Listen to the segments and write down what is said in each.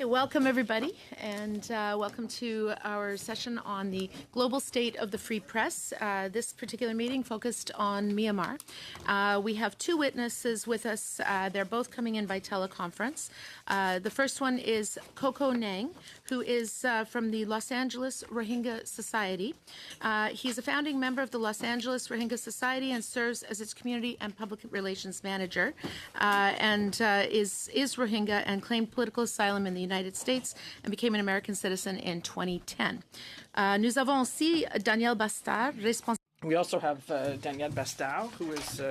welcome everybody, and welcome to our session on the global state of the free press. This particular meeting focused on Myanmar. We have two witnesses with us. They're both coming in by teleconference. The first one is Coco Nang, who is from the Los Angeles Rohingya Society. He's a founding member of the Los Angeles Rohingya Society and serves as its community and public relations manager, and is Rohingya and claimed political asylum in the United States and became an American citizen in 2010. Nous avons aussi Daniel Bastard, responsable. We also have Daniel Bastard, who is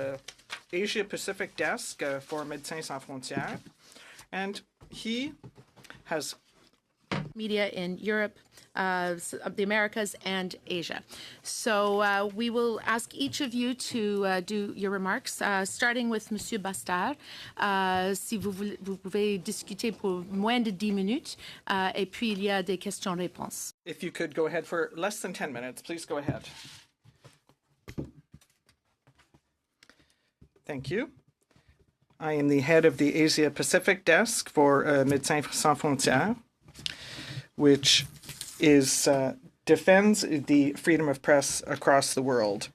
Asia Pacific Desk for Médecins Sans Frontières, and he has media in Europe, the Americas, and Asia. So we will ask each of you to do your remarks, starting with Monsieur Bastard. Si vous pouvez discuter pour moins de 10 minutes, et puis il y a des questions-réponses. If you could go ahead for less than 10 minutes, please go ahead. Thank you. I am the head of the Asia Pacific Desk for Médecins Sans Frontières, which is defends the freedom of press across the world.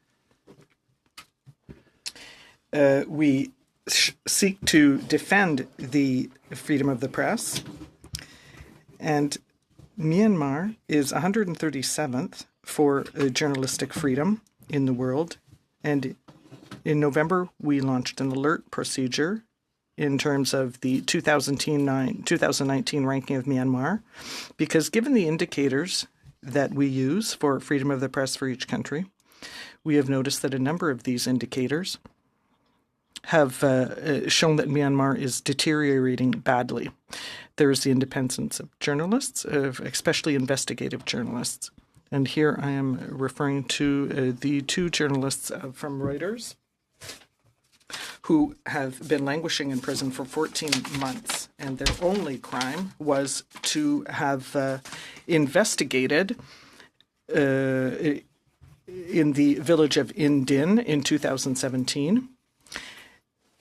We seek to defend the freedom of the press, and Myanmar is 137th for journalistic freedom in the world, and in November we launched an alert procedure in terms of the 2019 ranking of Myanmar, because given the indicators that we use for freedom of the press for each country, we have noticed that a number of these indicators have shown that Myanmar is deteriorating badly. There is the independence of journalists, especially investigative journalists. And here I am referring to the two journalists from Reuters who have been languishing in prison for 14 months, and their only crime was to have investigated in the village of Indin in 2017,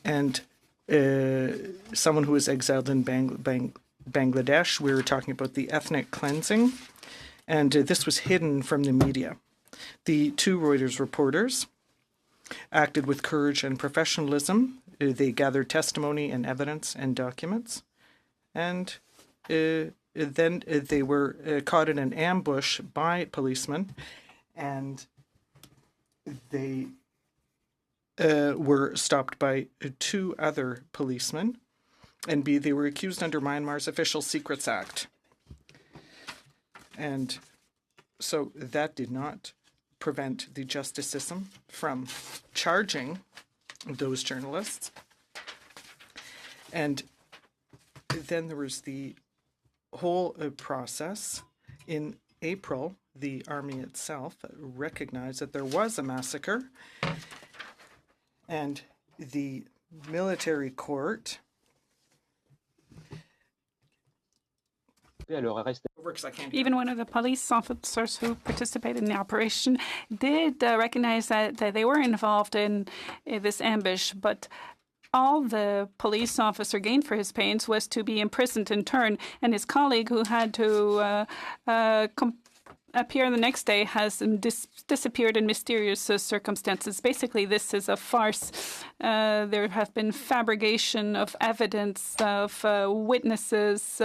and someone who was exiled in Bangladesh. We were talking about the ethnic cleansing, and this was hidden from the media. The two Reuters reporters acted with courage and professionalism. They gathered testimony and evidence and documents. And then they were caught in an ambush by policemen, and they were stopped by two other policemen, and they were accused under Myanmar's Official Secrets Act. And so that did not prevent the justice system from charging those journalists. And then there was the whole process. In April, the army itself recognized that there was a massacre, and the military court even one of the police officers who participated in the operation did recognize that they were involved in this ambush, but all the police officer gained for his pains was to be imprisoned in turn, and his colleague who had to appear the next day has disappeared in mysterious circumstances. Basically, this is a farce. There have been fabrication of evidence, of witnesses.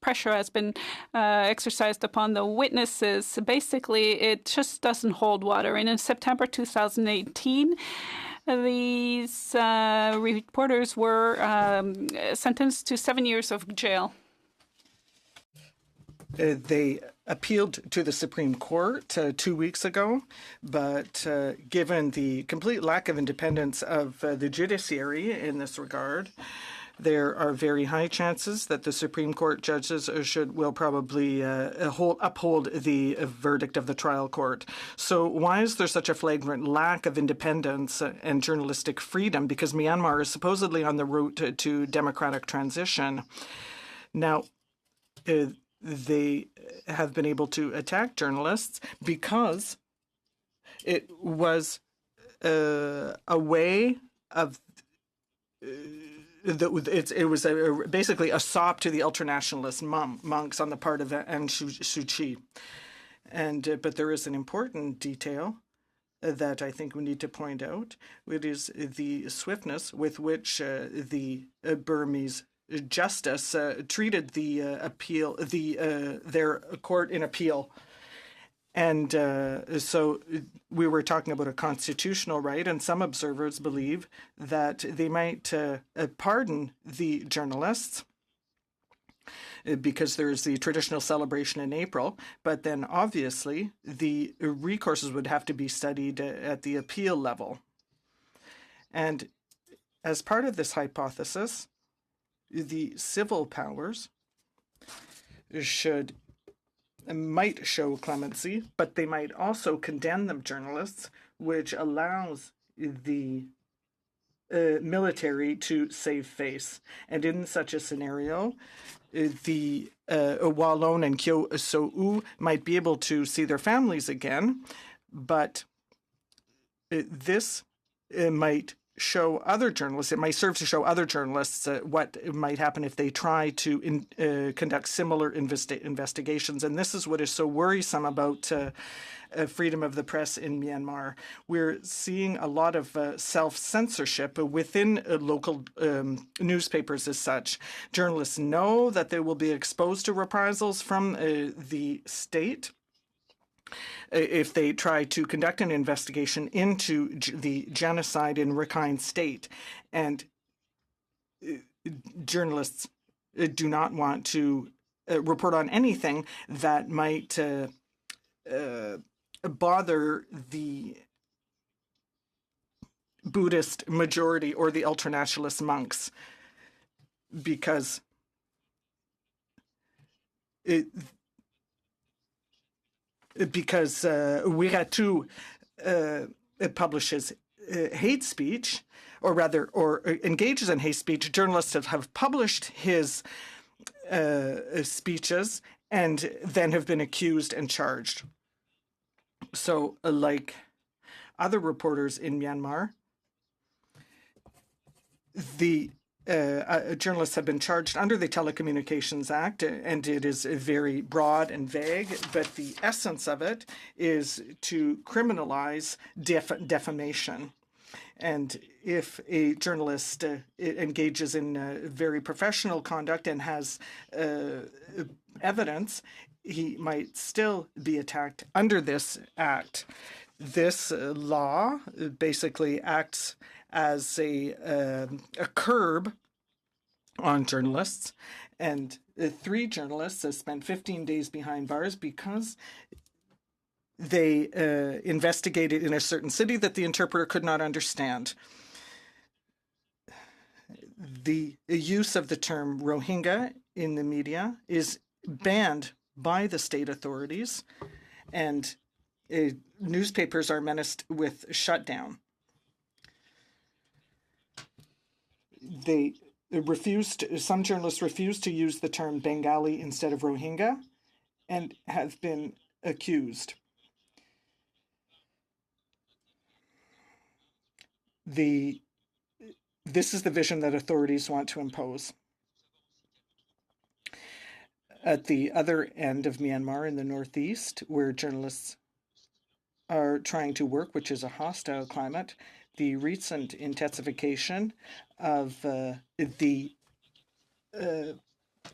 Pressure has been exercised upon the witnesses. Basically, it just doesn't hold water. And in September 2018, these reporters were sentenced to 7 years of jail. They appealed to the Supreme Court 2 weeks ago, but given the complete lack of independence of the judiciary in this regard, there are very high chances that the Supreme Court judges will probably uphold the verdict of the trial court. So why is there such a flagrant lack of independence and journalistic freedom? Because Myanmar is supposedly on the route to democratic transition. Now, they have been able to attack journalists because it was a way of it was basically a sop to the ultranationalist monks on the part of Aung Suu Kyi. But there is an important detail that I think we need to point out. It is the swiftness with which the Burmese justice treated the appeal, their court in appeal. And so we were talking about a constitutional right, and some observers believe that they might pardon the journalists because there's the traditional celebration in April, but then obviously the recourses would have to be studied at the appeal level. And as part of this hypothesis, the civil powers might show clemency, but they might also condemn the journalists, which allows the military to save face. And in such a scenario, the Wallon and Kyo So'u might be able to see their families again, but this might show other journalists, it might serve to show other journalists what might happen if they try to conduct similar investigations. And this is what is so worrisome about freedom of the press in Myanmar. We're seeing a lot of self-censorship within local newspapers as such. Journalists know that they will be exposed to reprisals from the state if they try to conduct an investigation into the genocide in Rakhine State. And journalists do not want to report on anything that might bother the Buddhist majority or the ultranationalist monks, because Wiratu publishes hate speech, or rather, or engages in hate speech. Journalists have published his speeches and then have been accused and charged. So, like other reporters in Myanmar, the journalists have been charged under the Telecommunications Act, and it is very broad and vague, but the essence of it is to criminalize defamation. And if a journalist engages in very professional conduct and has evidence, he might still be attacked under this act. This law basically acts as a curb on journalists, and 3 journalists have spent 15 days behind bars because they investigated in a certain city that the interpreter could not understand. The use of the term Rohingya in the media is banned by the state authorities, and newspapers are menaced with shutdown. Some journalists refused to use the term Bengali instead of Rohingya and have been accused. This is the vision that authorities want to impose. At the other end of Myanmar in the northeast, where journalists are trying to work, which is a hostile climate, the recent intensification of the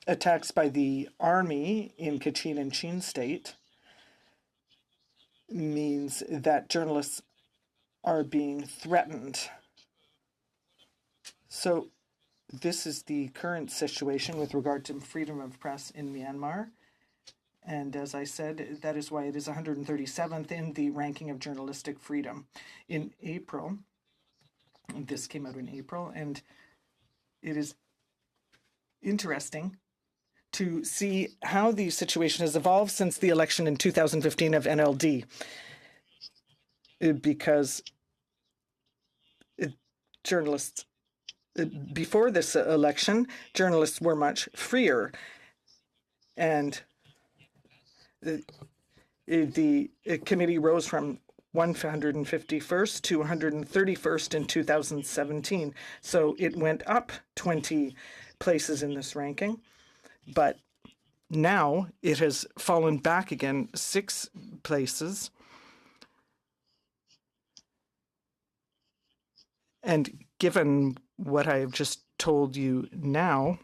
attacks by the army in Kachin and Chin state means that journalists are being threatened. So this is the current situation with regard to freedom of press in Myanmar. And as I said, that is why it is 137th in the ranking of journalistic freedom. In April, this came out in April, and it is interesting to see how the situation has evolved since the election in 2015 of NLD. Because journalists, before this election, journalists were much freer. And the committee rose from 151st to 131st in 2017. So it went up 20 places in this ranking, but now it has fallen back again 6 places. And given what I have just told you now,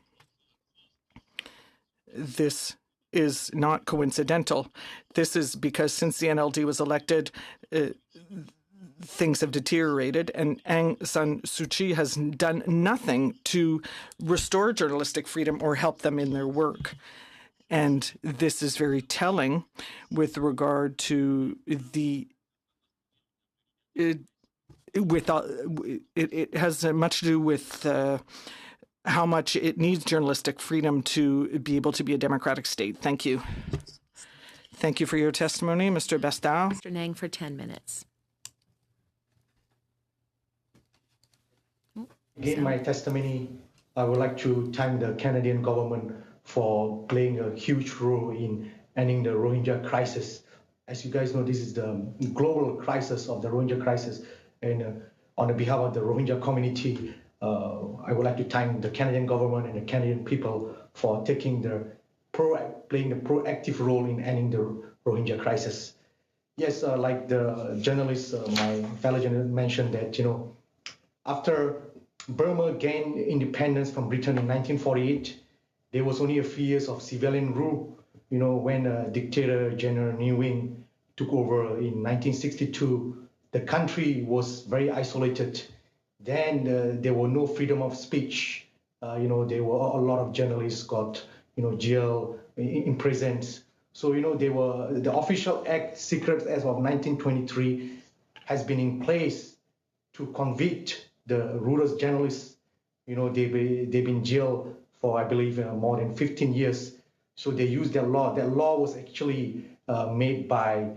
this is not coincidental. This is because since the NLD was elected, things have deteriorated, and Aung San Suu Kyi has done nothing to restore journalistic freedom or help them in their work. And this is very telling with regard to the it has much to do with how much it needs journalistic freedom to be able to be a democratic state. Thank you. Thank you for your testimony, Mr. Bastau. Mr. Nang for 10 minutes. In my testimony, I would like to thank the Canadian government for playing a huge role in ending the Rohingya crisis. As you guys know, this is the global crisis of the Rohingya crisis. And on the behalf of the Rohingya community, I would like to thank the Canadian government and the Canadian people for taking playing a proactive role in ending the Rohingya crisis. Yes, like the journalist, my fellow journalist mentioned that, after Burma gained independence from Britain in 1948, there was only a few years of civilian rule, when dictator General Ne Win took over in 1962. The country was very isolated. Then there were no freedom of speech. There were a lot of journalists got, jail, imprisoned. So, the official act, Secret Act of 1923, has been in place to convict the rulers journalists. They've been jailed for, I believe, more than 15 years. So they used that law. That law was actually made by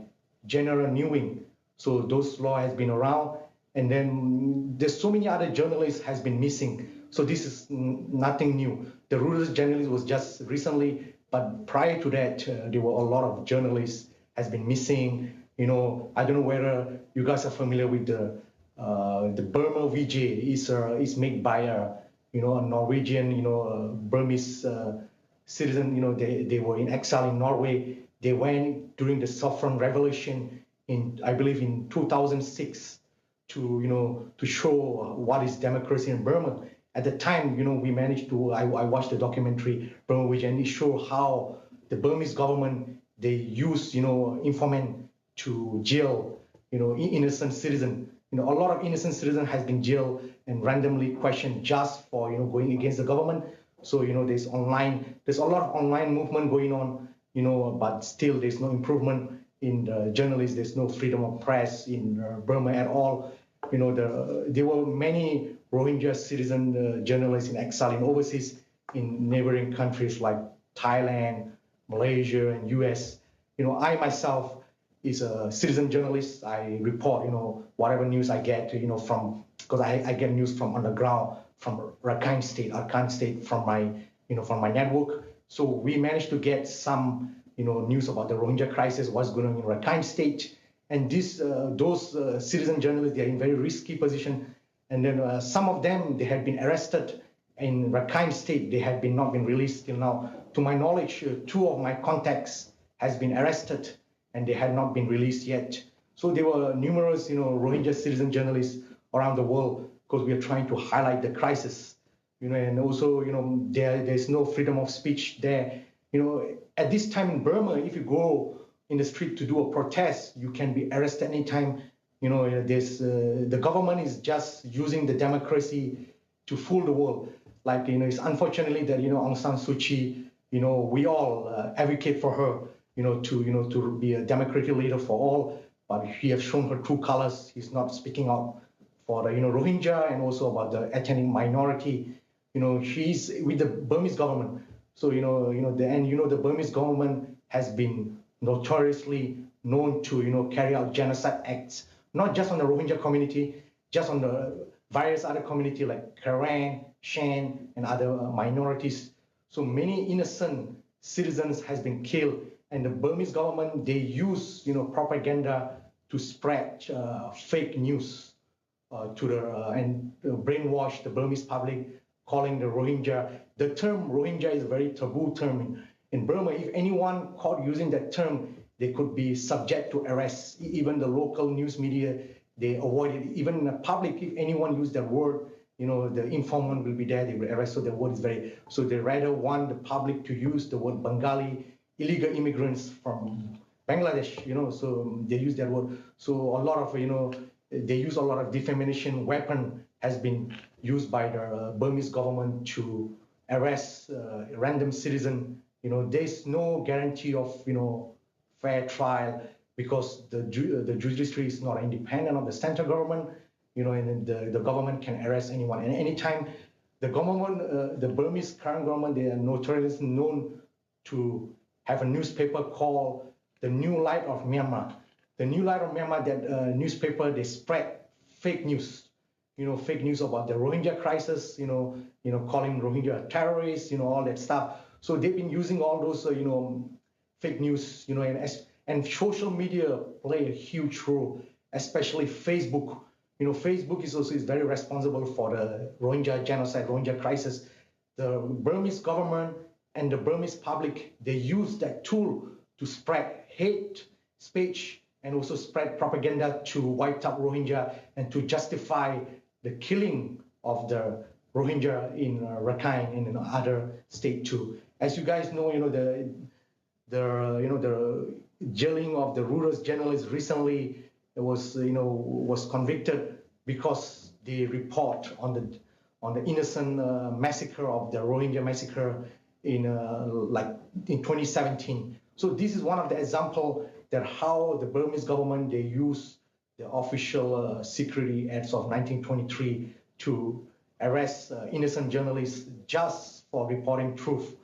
General Ne Win. So those law has been around. And then there's so many other journalists has been missing. So this is nothing new. The rulers journalist was just recently, but prior to that, there were a lot of journalists has been missing. I don't know whether you guys are familiar with the Burma VJ is made by a Norwegian, Burmese citizen. They were in exile in Norway. They went during the Saffron Revolution I believe in 2006 to show what is democracy in Burma. At the time, we managed to. I watched the documentary Burma VJ, and it showed how the Burmese government they use informant to jail innocent citizen. A lot of innocent citizen has been jailed and randomly questioned just for going against the government. So there's a lot of online movement going on, but still there's no improvement in the journalists. There's no freedom of press in Burma at all. There were many Rohingya citizen journalists in exile in overseas in neighboring countries like Thailand, Malaysia, and US. I myself is a citizen journalist. I report, whatever news I get, because I get news from on the ground, from Rakhine State, from my network. So we managed to get some, news about the Rohingya crisis, what's going on in Rakhine State. And those citizen journalists, they are in very risky position. And then some of them, they had been arrested in Rakhine State. They had not been released till now. To my knowledge, 2 of my contacts has been arrested and they had not been released yet. So there were numerous, Rohingya citizen journalists around the world because we are trying to highlight the crisis, and also, there's no freedom of speech there. At this time in Burma, if you go in the street to do a protest, you can be arrested anytime. The government is just using the democracy to fool the world. Like, it's unfortunately that, Aung San Suu Kyi, we all advocate for her, to be a democratic leader for all, but he has shown her true colors. He's not speaking out for the, Rohingya and also about the ethnic minority. She's with the Burmese government. So, the Burmese government has been notoriously known to, carry out genocide acts, not just on the Rohingya community, just on the various other community like Karen, Shan, and other minorities. So many innocent citizens has been killed, and the Burmese government, they use, propaganda to spread fake news and brainwash the Burmese public, calling the Rohingya. The term Rohingya is a very taboo term in Burma. If anyone caught using that term, they could be subject to arrest. Even the local news media, they avoid it. Even in the public, if anyone used that word, the informant will be there, they will arrest. So the word is so they rather want the public to use the word Bengali, illegal immigrants from Bangladesh, so they use that word. So a lot of, they use a lot of defamation weapon has been used by the Burmese government to arrest random citizen. There's no guarantee of, fair trial because the judiciary is not independent of the central government, and the government can arrest anyone. And anytime the government, the Burmese current government, they are notoriously known to have a newspaper called The New Light of Myanmar. The New Light of Myanmar, that newspaper, they spread fake news, fake news about the Rohingya crisis, calling Rohingya terrorists, all that stuff. So they've been using all those, fake news, and social media play a huge role, especially Facebook. Facebook is very responsible for the Rohingya genocide, Rohingya crisis. The Burmese government and the Burmese public, they use that tool to spread hate speech and also spread propaganda to wipe out Rohingya and to justify the killing of the Rohingya in Rakhine and in other states too. As you guys know, the jailing of the Reuters journalist recently was convicted because they report on the innocent massacre of the Rohingya massacre in 2017. So this is one of the examples that how the Burmese government, they use the official security acts of 1923 to arrest innocent journalists just for reporting truth.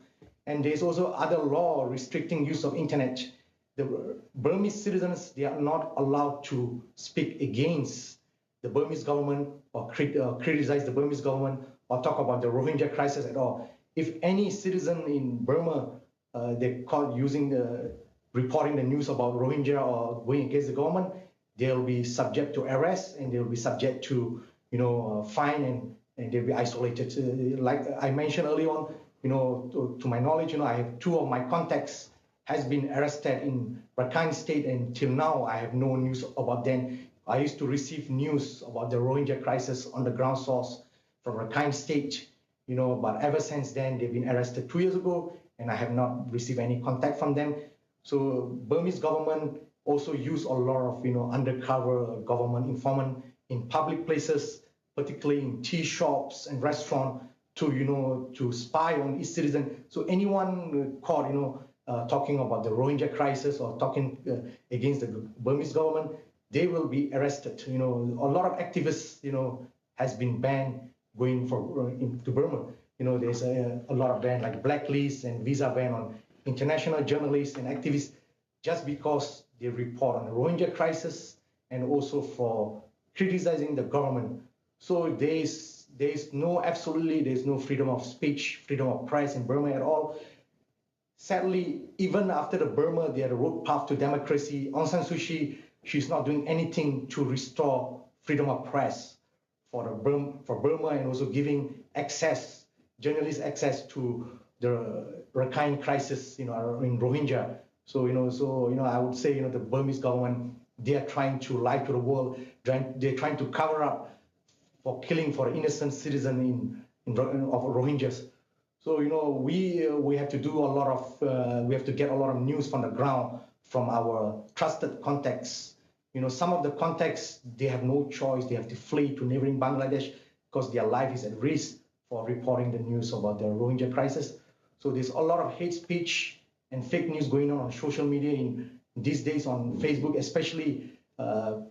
And there's also other law restricting use of internet. The Burmese citizens, they are not allowed to speak against the Burmese government or criticize the Burmese government or talk about the Rohingya crisis at all. If any citizen in Burma, they caught reporting the news about Rohingya or going against the government, they'll be subject to arrest and they'll be subject to, fine and they'll be isolated. Like I mentioned earlier on, to my knowledge, I have 2 of my contacts has been arrested in Rakhine State, and till now I have no news about them. I used to receive news about the Rohingya crisis on the ground source from Rakhine State, but ever since then they've been arrested 2 years ago, and I have not received any contact from them. So Burmese government also use a lot of undercover government informant in public places, particularly in tea shops and restaurants, to spy on its citizen. So anyone caught talking about the Rohingya crisis or talking against the Burmese government, they will be arrested. A lot of activists has been banned going into Burma. There's a lot of ban like blacklist and visa ban on international journalists and activists just because they report on the Rohingya crisis and also for criticizing the government. So there's no freedom of speech, freedom of press in Burma at all. Sadly, even after the Burma, they had a road path to democracy. Aung San Suu Kyi, she's not doing anything to restore freedom of press for Burma and also giving journalists access to the Rakhine crisis, in Rohingya. So, I would say, the Burmese government, they are trying to lie to the world. They're trying to cover up for killing for innocent citizen of Rohingyas. So, we have to do a lot of, we have to get a lot of news from the ground from our trusted contacts. Some of the contacts, they have no choice. They have to flee to neighboring Bangladesh because their life is at risk for reporting the news about the Rohingya crisis. So there's a lot of hate speech and fake news going on social media in these days on Facebook, especially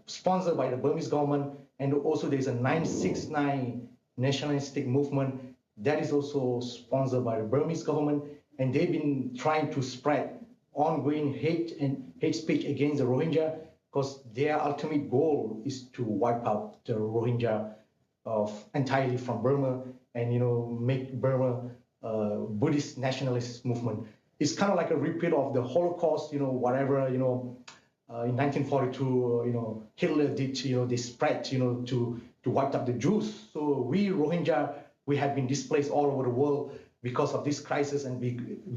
sponsored by the Burmese government. And also there's a 969 nationalistic movement that is also sponsored by the Burmese government. And they've been trying to spread ongoing hate speech against the Rohingya because their ultimate goal is to wipe out the Rohingya entirely from Burma and, make Burma a Buddhist nationalist movement. It's kind of like a repeat of the Holocaust, whatever, In 1942, Hitler did, this spread, to wipe up the Jews. So we Rohingya, we have been displaced all over the world because of this crisis and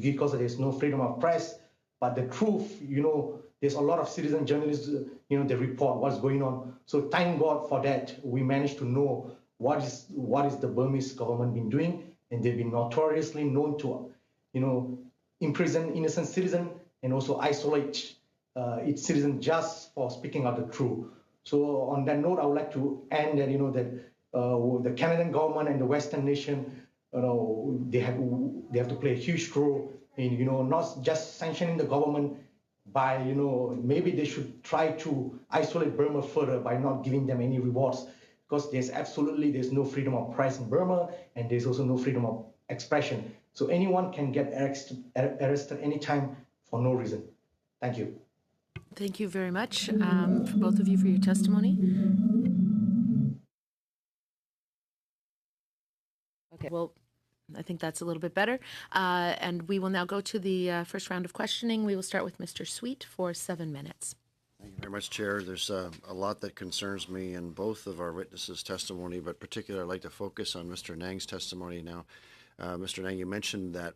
because there's no freedom of press. But the truth, there's a lot of citizen journalists, they report what's going on. So thank God for that. We managed to know what is the Burmese government been doing, and they've been notoriously known to, imprison innocent citizens and also isolate its citizens just for speaking out the truth. So on that note, I would like to end that, that the Canadian government and the Western nation, they have to play a huge role in, not just sanctioning the government by, maybe they should try to isolate Burma further by not giving them any rewards, because there's no freedom of press in Burma, and there's also no freedom of expression. So anyone can get arrested anytime for no reason. Thank you. Thank you very much for both of you for your testimony. Okay, well, I think that's a little bit better. And we will now go to the first round of questioning. We will start with Mr. Sweet for 7 minutes. Thank you very much, Chair. There's a lot that concerns me in both of our witnesses' testimony, but particularly I'd like to focus on Mr. Nang's testimony now. Mr. Nang, you mentioned that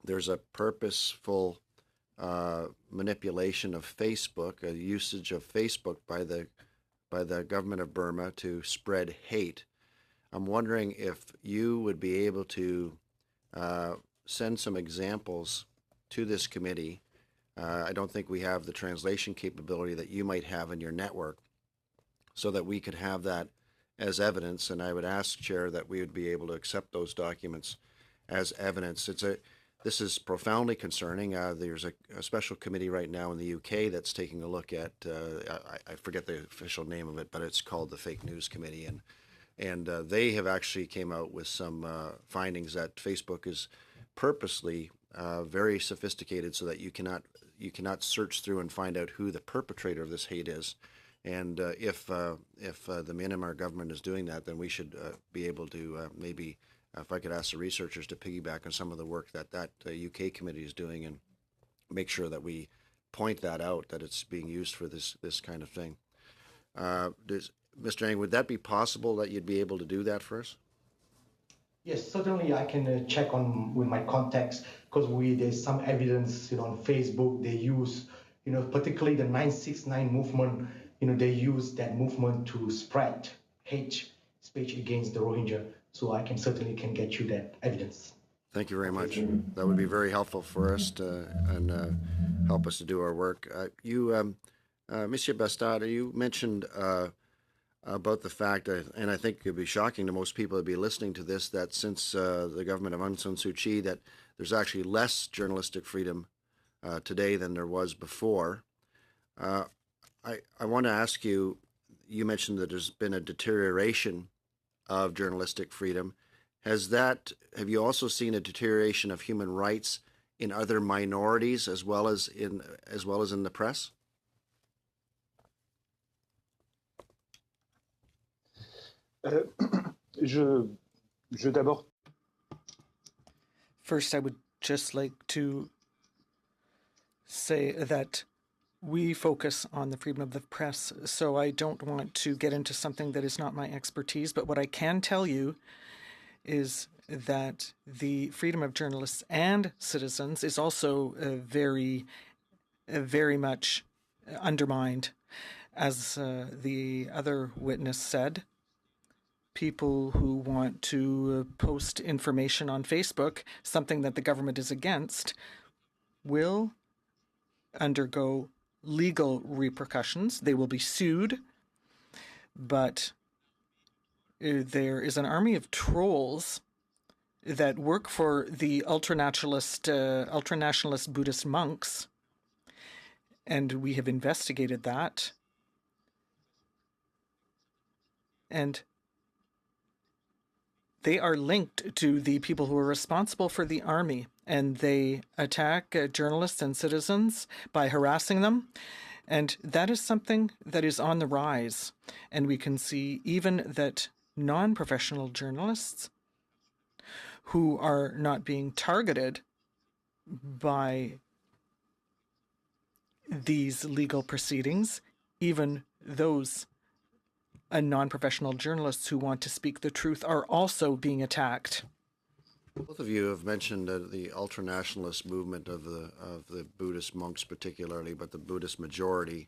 there's a purposeful manipulation of Facebook, a usage of Facebook by the government of Burma to spread hate. I'm wondering if you would be able to send some examples to this committee. I don't think we have the translation capability that you might have in your network, so that we could have that as evidence. And I would ask, Chair, that we would be able to accept those documents as evidence. This is profoundly concerning. There's a special committee right now in the UK that's taking a look at, I forget the official name of it, but it's called the Fake News Committee. And they have actually came out with some findings that Facebook is purposely very sophisticated, so that you cannot search through and find out who the perpetrator of this hate is. And if the Myanmar government is doing that, then we should be able to maybe, if I could ask the researchers to piggyback on some of the work that UK committee is doing, and make sure that we point that out, that it's being used for this kind of thing. Mr. Ang, would that be possible that you'd be able to do that for us? Yes, certainly I can check on with my contacts, because there's some evidence, on Facebook they use, particularly the 969 movement, they use that movement to spread hate speech against the Rohingya. So I certainly can get you that evidence. Thank you very much. That would be very helpful for us and help us to do our work. Monsieur Bastard, you mentioned about the fact, and I think it would be shocking to most people to be listening to this, that since the government of Aung San Suu Kyi, that there's actually less journalistic freedom today than there was before. I want to ask you, you mentioned that there's been a deterioration of journalistic freedom. Have you also seen a deterioration of human rights in other minorities as well as in the press? First, I would just like to say that we focus on the freedom of the press, so I don't want to get into something that is not my expertise. But what I can tell you is that the freedom of journalists and citizens is also very much undermined. As the other witness said, people who want to post information on Facebook, something that the government is against, will undergo legal repercussions. They will be sued, but there is an army of trolls that work for the ultranationalist Buddhist monks, and we have investigated that. And they are linked to the people who are responsible for the army, and they attack journalists and citizens by harassing them. And that is something that is on the rise. And we can see even that non-professional journalists who are not being targeted by these legal proceedings, even those non-professional journalists who want to speak the truth are also being attacked. Both of you have mentioned the ultranationalist movement of the Buddhist monks, particularly, but the Buddhist majority.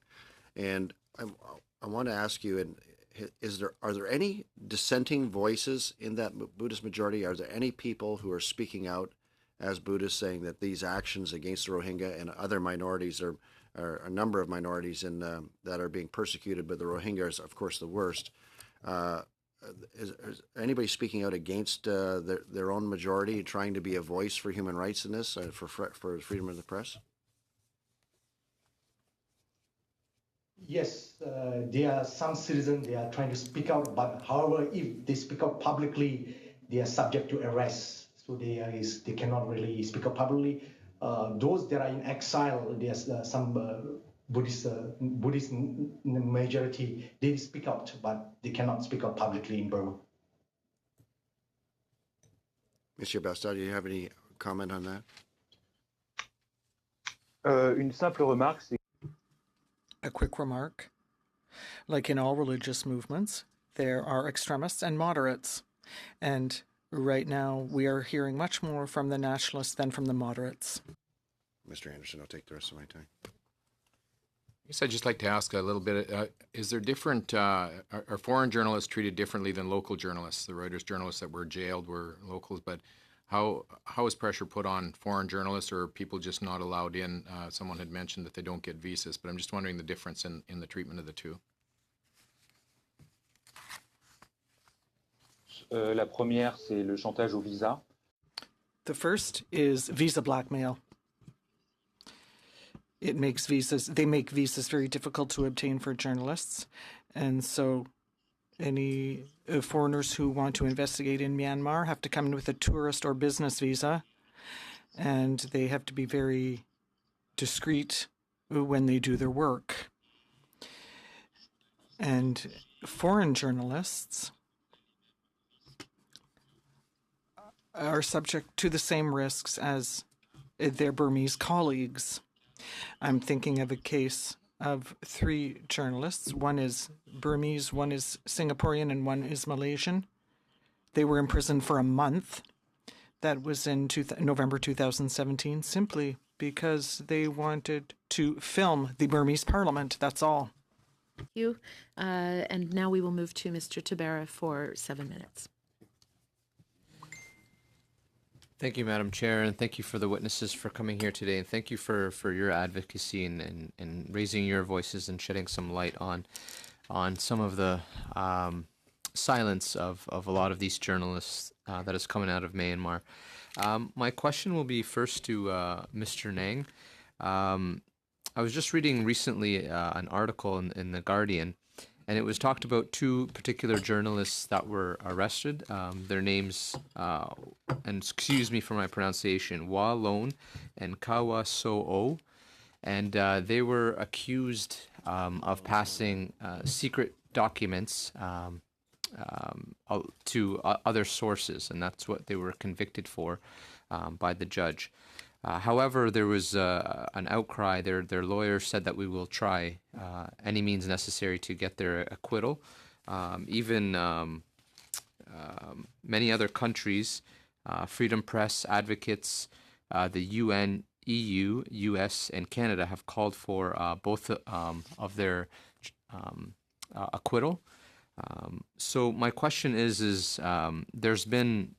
And I want to ask you: are there any dissenting voices in that Buddhist majority? Are there any people who are speaking out as Buddhists, saying that these actions against the Rohingya and other minorities are a number of minorities that are being persecuted, but the Rohingya is, of course, the worst? Is anybody speaking out against their own majority, trying to be a voice for human rights in this, for freedom of the press? Yes, there are some citizens, they are trying to speak out, but however, if they speak out publicly, they are subject to arrest. So they cannot really speak out publicly. Those that are in exile, there's some Buddhist majority, they speak out, but they cannot speak out publicly in Burma. Mr. Basta, do you have any comment on that? Une simple remarque, c'est A quick remark. Like in all religious movements, there are extremists and moderates. And right now, we are hearing much more from the nationalists than from the moderates. Mr. Anderson, I'll take the rest of my time. I guess I'd just like to ask a little bit, is there different, are foreign journalists treated differently than local journalists? The Reuters journalists that were jailed were locals, but how is pressure put on foreign journalists, or are people just not allowed in? Someone had mentioned that they don't get visas, but I'm just wondering the difference in the treatment of the two. La première, c'est le chantage au visa. The first is visa blackmail. They make visas very difficult to obtain for journalists. And so any foreigners who want to investigate in Myanmar have to come in with a tourist or business visa. And they have to be very discreet when they do their work. And foreign journalists are subject to the same risks as their Burmese colleagues. I'm thinking of a case of 3 journalists. One is Burmese, one is Singaporean, and one is Malaysian. They were imprisoned for a month. That was in November 2017, simply because they wanted to film the Burmese parliament. That's all. Thank you. And now we will move to Mr. Tabera for 7 minutes. Thank you, Madam Chair, and thank you for the witnesses for coming here today, and thank you for your advocacy and raising your voices and shedding some light on some of the silence of a lot of these journalists that is coming out of Myanmar. My question will be first to Mr. Nang. I was just reading recently an article in The Guardian, and it was talked about 2 particular journalists that were arrested. Their names, and excuse me for my pronunciation, Wa Lone and Kawa So-o. And they were accused of passing secret documents to other sources, and that's what they were convicted for by the judge. However, there was an outcry. Their lawyer said that we will try any means necessary to get their acquittal. Even many other countries, Freedom Press advocates, the UN, EU, US, and Canada have called for both of their acquittal. So my question is there's been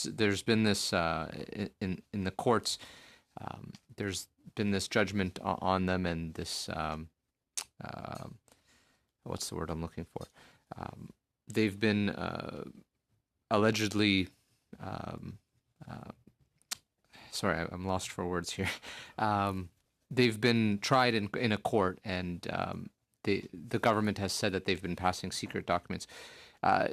there's been this in the courts. There's been this judgment on them, and this what's the word I'm looking for? They've been allegedly. Sorry, I'm lost for words here. They've been tried in a court, and the government has said that they've been passing secret documents.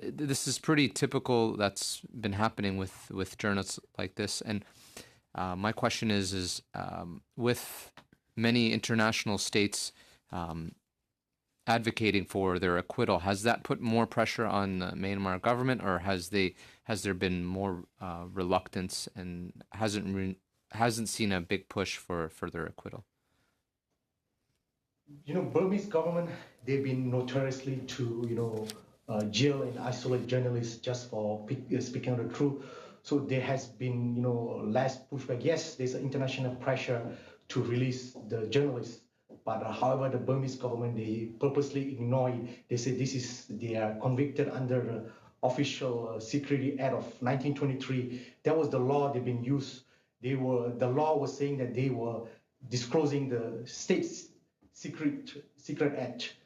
This is pretty typical. That's been happening with journalists like this. And my question is with many international states advocating for their acquittal, has that put more pressure on the Myanmar government, or has there been more reluctance, and hasn't hasn't seen a big push for further acquittal? Burmese government, they've been notoriously to, jail and isolate journalists just for speaking the truth. So there has been, less pushback. Yes, there's international pressure to release the journalists, but however, the Burmese government, they purposely ignore it. They say they are convicted under the Official Security Act of 1923. That was the law they've been used. The law was saying that they were disclosing the state's secret act.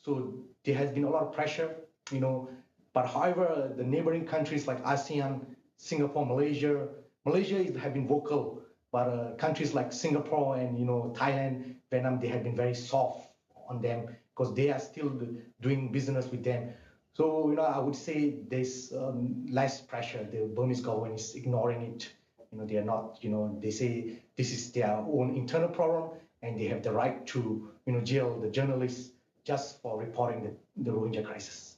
So there has been a lot of pressure, but however, the neighboring countries like ASEAN, Singapore, Malaysia have been vocal, but countries like Singapore and Thailand, Vietnam, they have been very soft on them because they are still doing business with them. So I would say there's less pressure. The Burmese government is ignoring it. They are not. They say this is their own internal problem, and they have the right to jail the journalists just for reporting the Rohingya crisis.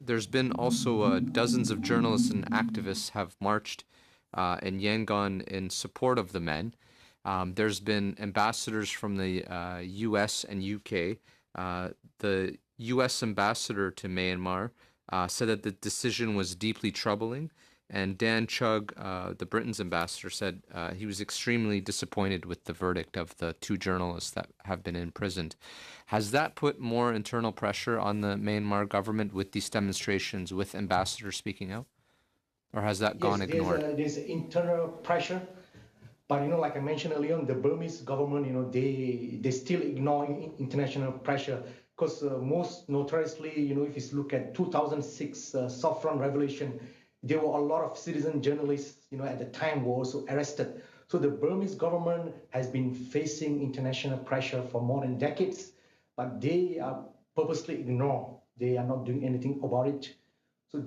There's been also dozens of journalists and activists have marched in Yangon in support of the men. There's been ambassadors from the U.S. and U.K. The U.S. ambassador to Myanmar said that the decision was deeply troubling. And Dan Chugg, the Britain's ambassador, said he was extremely disappointed with the verdict of the 2 journalists that have been imprisoned. Has that put more internal pressure on the Myanmar government with these demonstrations, with ambassadors speaking out? Or has that gone ignored? There's internal pressure. But, like I mentioned earlier, the Burmese government, they still ignore international pressure. Because most notoriously, if you look at 2006 Saffron Revolution, there were a lot of citizen journalists, at the time were also arrested. So the Burmese government has been facing international pressure for more than decades, but they are purposely ignored. They are not doing anything about it. So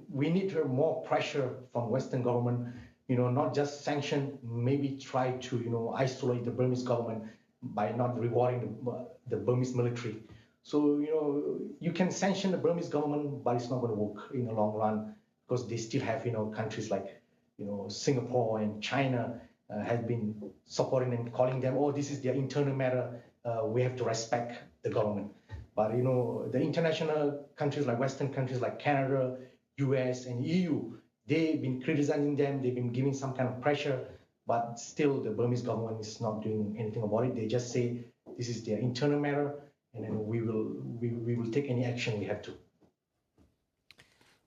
we need more pressure from Western government, not just sanction, maybe try to, isolate the Burmese government by not rewarding the Burmese military. So, you can sanction the Burmese government, but it's not going to work in the long run. Because they still have, countries like, Singapore and China have been supporting them, calling them, oh, this is their internal matter. We have to respect the government. But, the international countries like Western countries like Canada, US, and EU, they've been criticizing them. They've been giving some kind of pressure. But still, the Burmese government is not doing anything about it. They just say this is their internal matter, and then we will take any action we have to.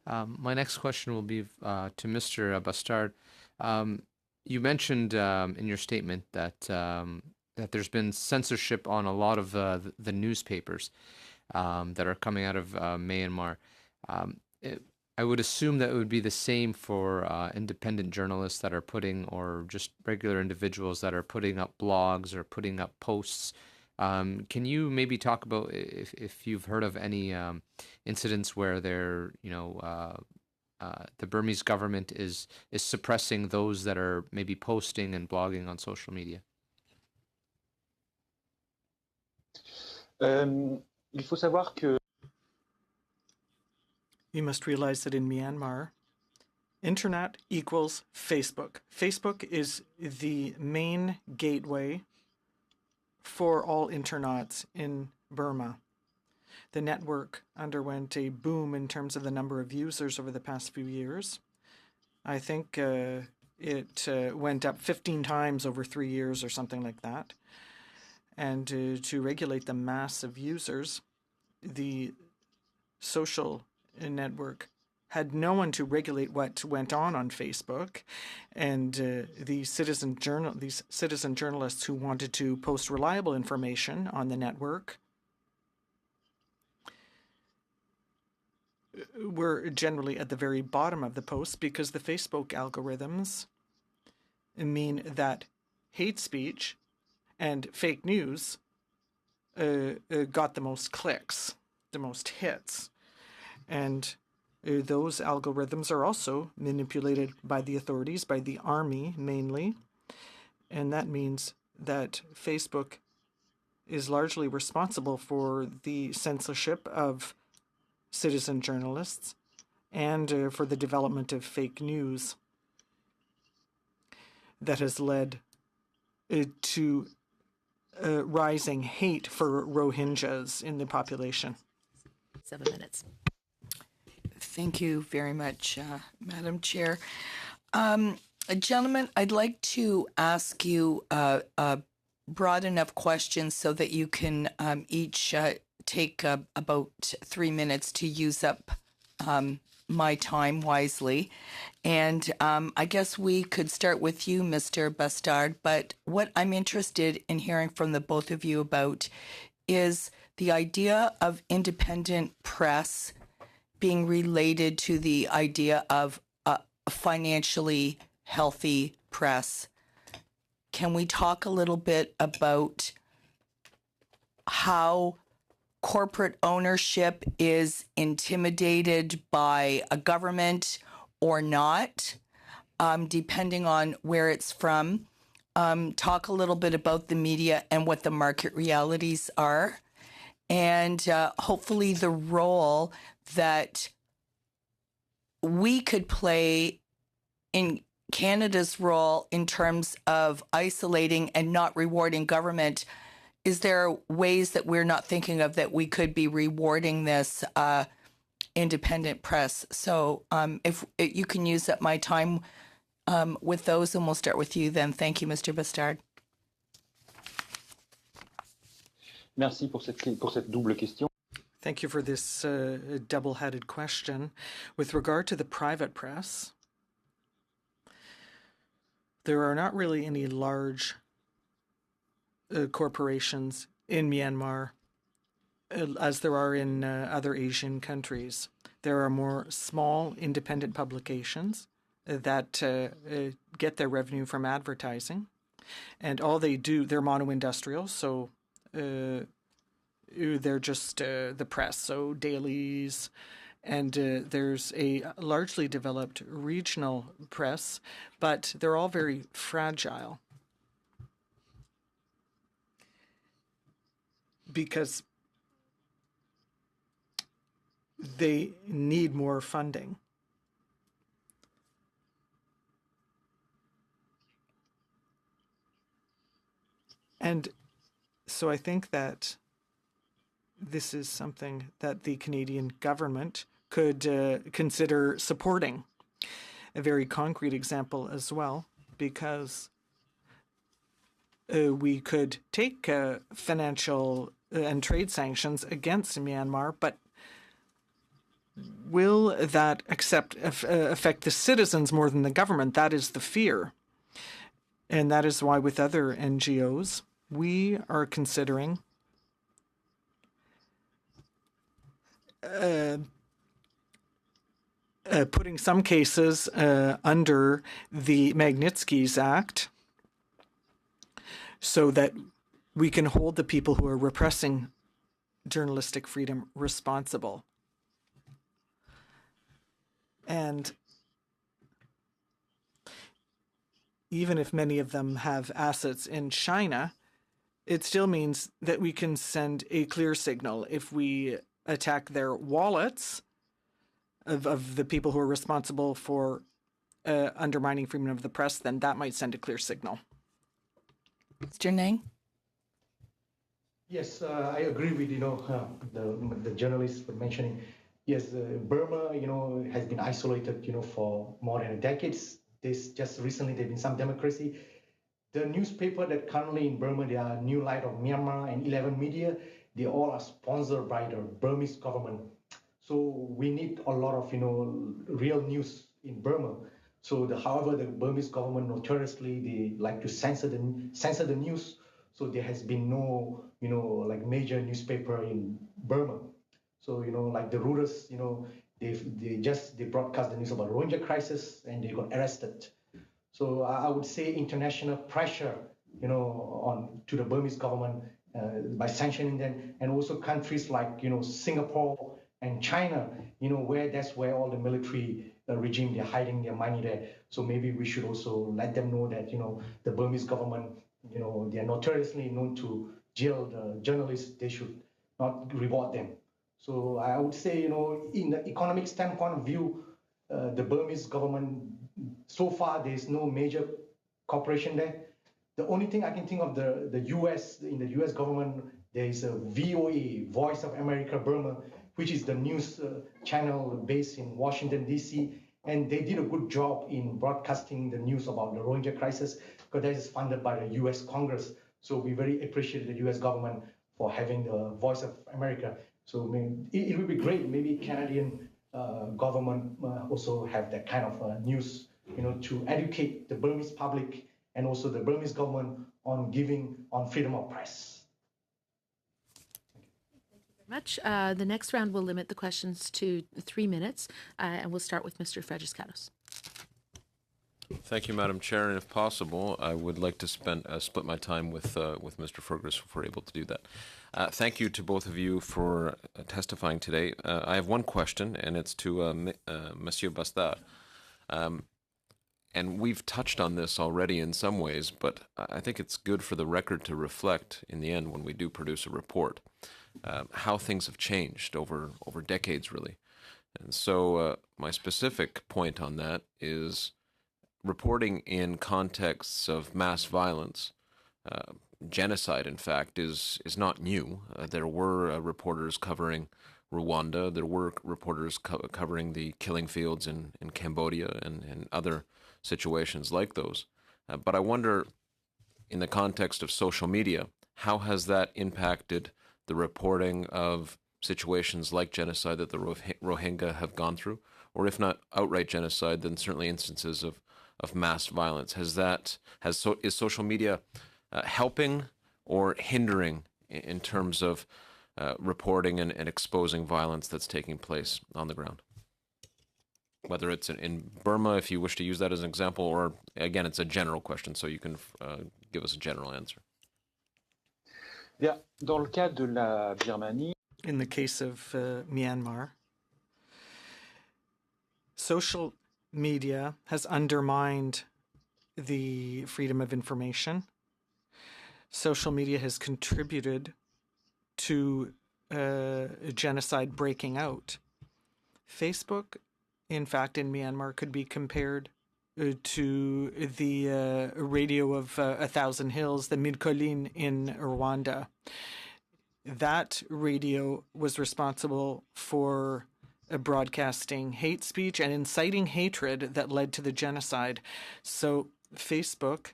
My next question will be to Mr. Bastard. You mentioned in your statement that that there's been censorship on a lot of the newspapers that are coming out of Myanmar. I would assume that it would be the same for independent journalists that are or just regular individuals that are putting up blogs or putting up posts. Can you maybe talk about if you've heard of any incidents where the Burmese government is suppressing those that are maybe posting and blogging on social media? Il faut savoir que You must realize that in Myanmar, internet equals Facebook. Facebook is the main gateway for all internets in Burma. The network underwent a boom in terms of the number of users over the past few years. I think it went up 15 times over 3 years or something like that. And to regulate the mass of users, the social network had no one to regulate what went on Facebook, and these citizen journalists who wanted to post reliable information on the network were generally at the very bottom of the post because the Facebook algorithms mean that hate speech and fake news got the most clicks, the most hits. And those algorithms are also manipulated by the authorities, by the army mainly. And that means that Facebook is largely responsible for the censorship of citizen journalists and for the development of fake news. that has led to rising hate for Rohingyas in the population. 7 minutes. Thank you very much, Madam Chair. Gentlemen, I'd like to ask you a broad enough question so that you can each take about 3 minutes to use up my time wisely. And I guess we could start with you, Mr. Bastard, but what I'm interested in hearing from the both of you about is the idea of independent press being related to the idea of a financially healthy press. Can we talk a little bit about how corporate ownership is intimidated by a government or not, depending on where it's from? Talk a little bit about the media and what the market realities are, and hopefully the role that we could play in Canada's role in terms of isolating and not rewarding government. Is there ways that we're not thinking of that we could be rewarding this independent press? So if you can use up my time with those, and we'll start with you then. Thank you, Mr. Bastard. Merci pour cette double question. Thank you for this double-headed question. With regard to the private press, there are not really any large corporations in Myanmar as there are in other Asian countries. There are more small independent publications that get their revenue from advertising. And all they do, they're mono-industrial, so they're just the press, so dailies, and there's a largely developed regional press, but they're all very fragile because they need more funding. And so I think that this is something that the Canadian government could consider supporting. A very concrete example as well, because we could take financial and trade sanctions against Myanmar, but will that affect the citizens more than the government? That is the fear. And that is why with other NGOs, we are considering putting some cases under the Magnitsky's Act so that we can hold the people who are repressing journalistic freedom responsible. And even if many of them have assets in China, it still means that we can send a clear signal. If we attack their wallets of the people who are responsible for undermining freedom of the press, then that might send a clear signal. Mr. Nang? Yes, I agree with, the journalists were mentioning. Yes, Burma, has been isolated, for more than a decade. Just recently, there's been some democracy. The newspaper that currently in Burma, they are New Light of Myanmar and 11 Media, they all are sponsored by the Burmese government. So we need a lot of, real news in Burma. So however, the Burmese government notoriously, they like to censor the news. So there has been no, major newspaper in Burma. So, like the Reuters, they broadcast the news about Rohingya crisis and they got arrested. So I would say international pressure, to the Burmese government by sanctioning them, and also countries like, Singapore and China, that's where all the military regime, they're hiding their money there. So maybe we should also let them know that, the Burmese government, they are notoriously known to jail the journalists. They should not reward them. So I would say, in the economic standpoint of view, the Burmese government, so far, there's no major corporation there. The only thing I can think of the U.S. in the U.S. government, there is a VOA, Voice of America Burma, which is the news channel based in Washington D.C. And they did a good job in broadcasting the news about the Rohingya crisis because that is funded by the U.S. Congress. So we very appreciate the U.S. government for having the Voice of America. So it would be great. Maybe Canadian government also have that kind of news, to educate the Burmese public and also the Burmese government on freedom of press. Much. The next round will limit the questions to 3 minutes, and we'll start with Mr. Fredriskatos. Thank you, Madam Chair, and if possible, I would like to split my time with Mr. Fergus if we're able to do that. Thank you to both of you for testifying today. I have one question, and it's to Monsieur Bastard. And we've touched on this already in some ways, but I think it's good for the record to reflect in the end when we do produce a report, how things have changed over decades, really. And so my specific point on that is reporting in contexts of mass violence, genocide, in fact, is not new. There were reporters covering Rwanda. There were reporters covering the killing fields in Cambodia and other situations like those. But I wonder, in the context of social media, how has that impacted the reporting of situations like genocide that the Rohingya have gone through? Or if not outright genocide, then certainly instances of mass violence. Is social media helping or hindering in terms of reporting and exposing violence that's taking place on the ground? Whether it's in Burma, if you wish to use that as an example, or again, it's a general question, so you can give us a general answer. Bien, dans le cas de la Birmanie, in the case of Myanmar, social media has undermined the freedom of information. Social media has contributed to genocide breaking out. Facebook, in fact, in Myanmar could be compared to the radio of 1,000 Hills, the Midkolin in Rwanda. That radio was responsible for broadcasting hate speech and inciting hatred that led to the genocide. So Facebook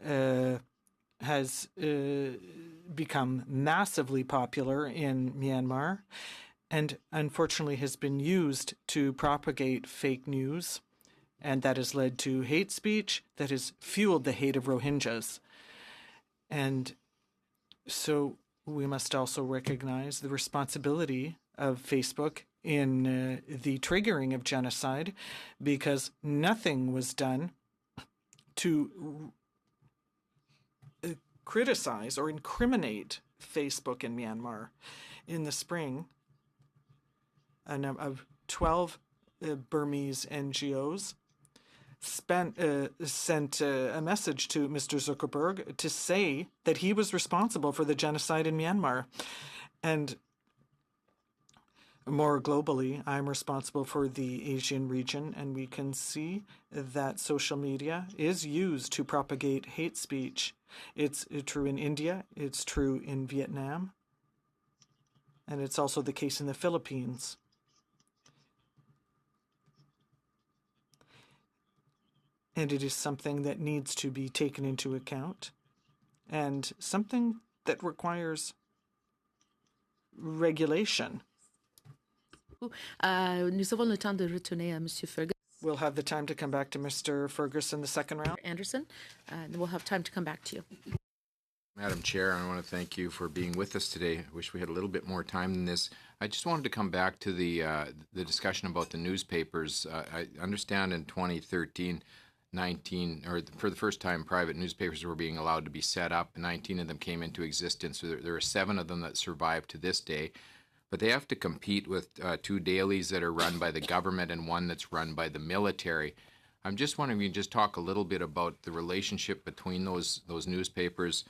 has become massively popular in Myanmar and unfortunately has been used to propagate fake news, and that has led to hate speech that has fueled the hate of Rohingyas. And so we must also recognize the responsibility of Facebook in the triggering of genocide, because nothing was done to criticize or incriminate Facebook in Myanmar. In the spring, of 12 Burmese NGOs sent a message to Mr. Zuckerberg to say that he was responsible for the genocide in Myanmar. And more globally, I'm responsible for the Asian region, and we can see that social media is used to propagate hate speech. It's true in India, it's true in Vietnam, and it's also the case in the Philippines. And it is something that needs to be taken into account, and something that requires regulation. Nous avons le temps de retourner à Monsieur Fergus. We'll have the time to come back to Mr. Fergus in the second round. Anderson, and we'll have time to come back to you. Madam Chair, I want to thank you for being with us today. I wish we had a little bit more time than this. I just wanted to come back to the discussion about the newspapers. I understand in 2013, 19, or for the first time, private newspapers were being allowed to be set up. 19 of them came into existence. So there are 7 of them that survive to this day. But they have to compete with 2 dailies that are run by the government and 1 that's run by the military. I'm just wondering if you can just talk a little bit about the relationship between those newspapers.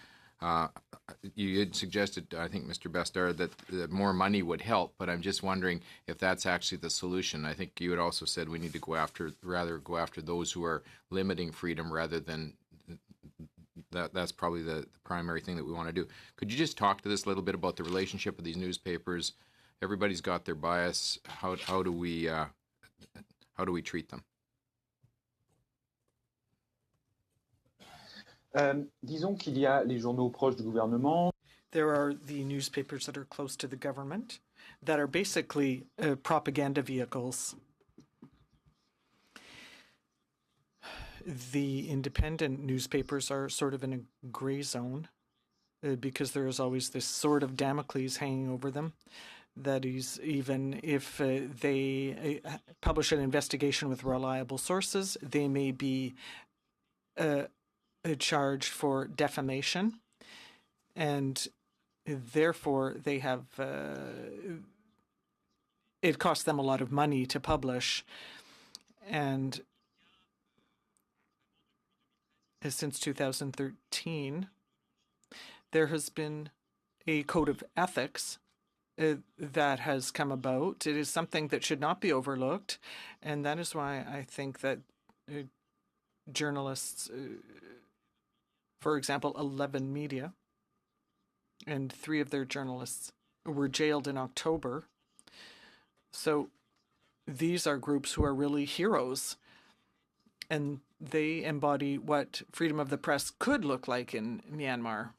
You had suggested, I think, Mr. Bastard, that more money would help, but I'm just wondering if that's actually the solution. I think you had also said we need to go after those who are limiting freedom rather than that's probably the primary thing that we want to do. Could you just talk to this a little bit about the relationship of these newspapers? Everybody's got their bias. How do we treat them? Disons qu'il y a les journaux proches du gouvernement. There are the newspapers that are close to the government that are basically propaganda vehicles. The independent newspapers are sort of in a gray zone because there is always this sword of Damocles hanging over them. That is, even if they publish an investigation with reliable sources, they may be charged for defamation, and therefore they have it costs them a lot of money to publish. And since 2013, there has been a code of ethics that has come about. It is something that should not be overlooked, and that is why I think that journalists, for example, 11 Media, and 3 of their journalists were jailed in October. So these are groups who are really heroes, and they embody what freedom of the press could look like in Myanmar.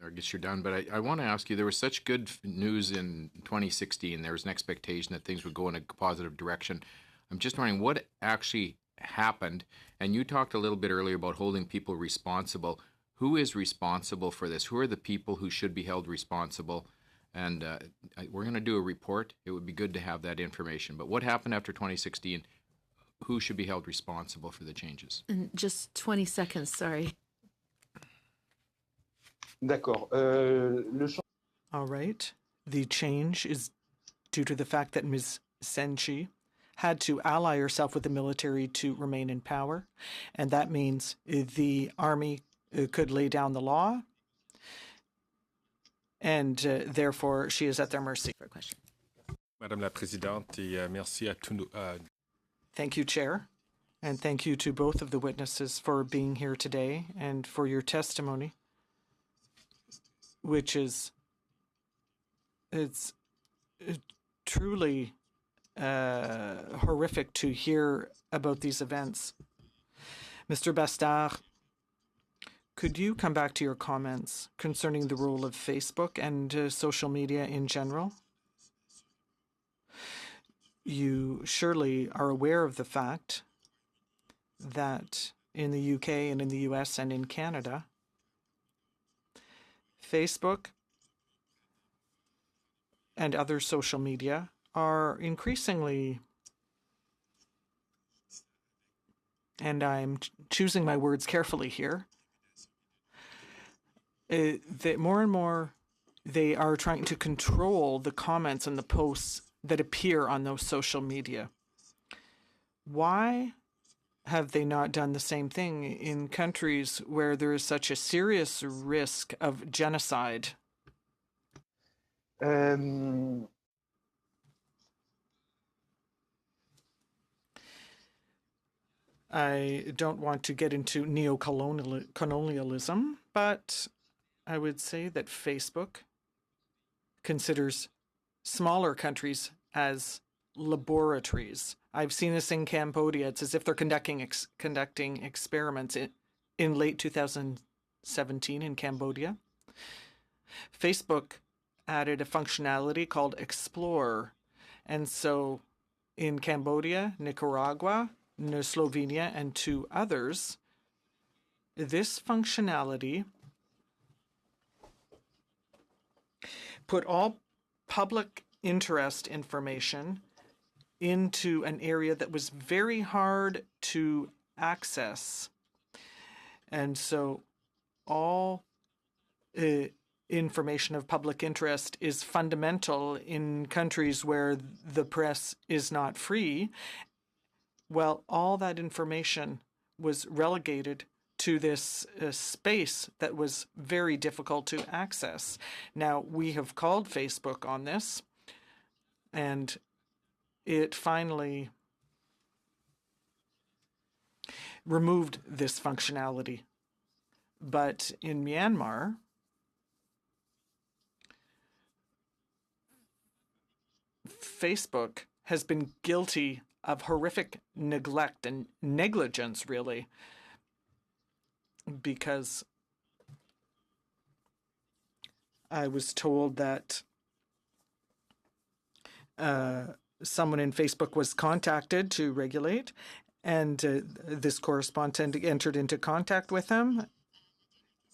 I guess you're done, but I want to ask you, there was such good news in 2016. There was an expectation that things would go in a positive direction. I'm just wondering what actually happened. And you talked a little bit earlier about holding people responsible. Who is responsible for this? Who are the people who should be held responsible? And we're going to do a report. It would be good to have that information. But what happened after 2016? Who should be held responsible for the changes? In just 20 seconds, sorry. D'accord. All right. The change is due to the fact that Ms. Senchi had to ally herself with the military to remain in power. And that means the army could lay down the law. And therefore, she is at their mercy. For a question. Madame la Présidente, et merci à tous nos... Thank you, Chair. And thank you to both of the witnesses for being here today and for your testimony, which is it's truly horrific to hear about these events. Mr. Bastard, could you come back to your comments concerning the role of Facebook and social media in general? You surely are aware of the fact that in the UK and in the US and in Canada, Facebook and other social media are increasingly, and I'm choosing my words carefully here, that more and more they are trying to control the comments and the posts that appear on those social media. Why have they not done the same thing in countries where there is such a serious risk of genocide? I don't want to get into neo-colonialism, but I would say that Facebook considers smaller countries as laboratories. I've seen this in Cambodia. It's as if they're conducting experiments in late 2017 in Cambodia. Facebook added a functionality called Explore. And so in Cambodia, Nicaragua, Slovenia, and 2 others, this functionality put all public interest information into an area that was very hard to access. And so all information of public interest is fundamental in countries where the press is not free. Well, all that information was relegated to this space that was very difficult to access. Now, we have called Facebook on this, and it finally removed this functionality. But in Myanmar, Facebook has been guilty of horrific neglect and negligence, really, because I was told that someone in Facebook was contacted to regulate, and this correspondent entered into contact with them.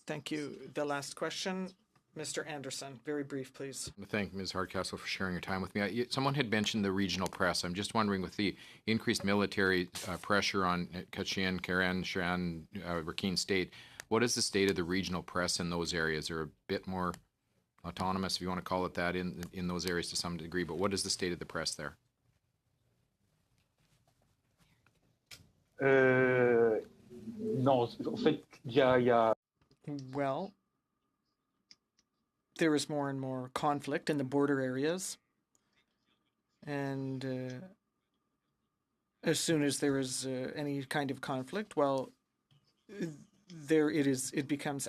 Thank you. The last question, Mr. Anderson. Very brief, please. I thank Ms. Hardcastle for sharing your time with me. Someone had mentioned the regional press. I'm just wondering, with the increased military pressure on Kachin, Karen, Shan, Rakhine State, what is the state of the regional press in those areas? They're a bit more autonomous, if you want to call it that, in those areas to some degree, but what is the state of the press there? Non, en fait, il y a... Well, there is more and more conflict in the border areas, and as soon as there is any kind of conflict, well, it becomes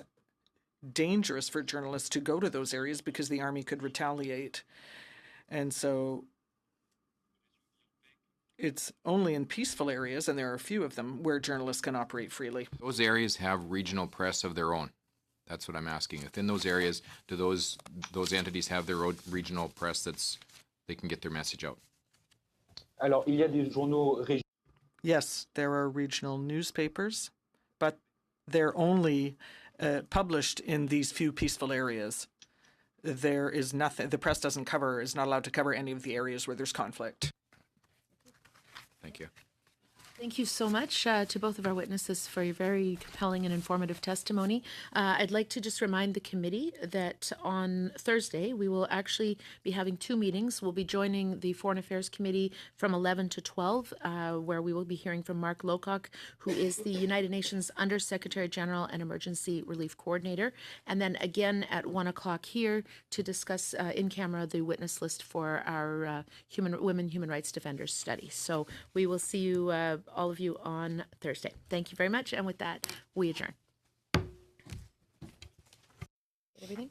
dangerous for journalists to go to those areas because the army could retaliate. And so it's only in peaceful areas, and there are a few of them, where journalists can operate freely. Those areas have regional press of their own. That's what I'm asking. Within those areas, do those entities have their own regional press they can get their message out? Alors, il y a des journaux régionaux. Yes, there are regional newspapers, but they're only published in these few peaceful areas. There is nothing, the press is not allowed to cover any of the areas where there's conflict. Thank you. Thank you so much to both of our witnesses for your very compelling and informative testimony. I'd like to just remind the committee that on Thursday, we will actually be having two meetings. We'll be joining the Foreign Affairs Committee from 11 to 12, where we will be hearing from Mark Lowcock, who is the United Nations Under-Secretary General and Emergency Relief Coordinator. And then again at 1 o'clock here to discuss in camera the witness list for our Women Human Rights Defenders study. So we will see you all of you on Thursday. Thank you very much. And with that, we adjourn. Everything?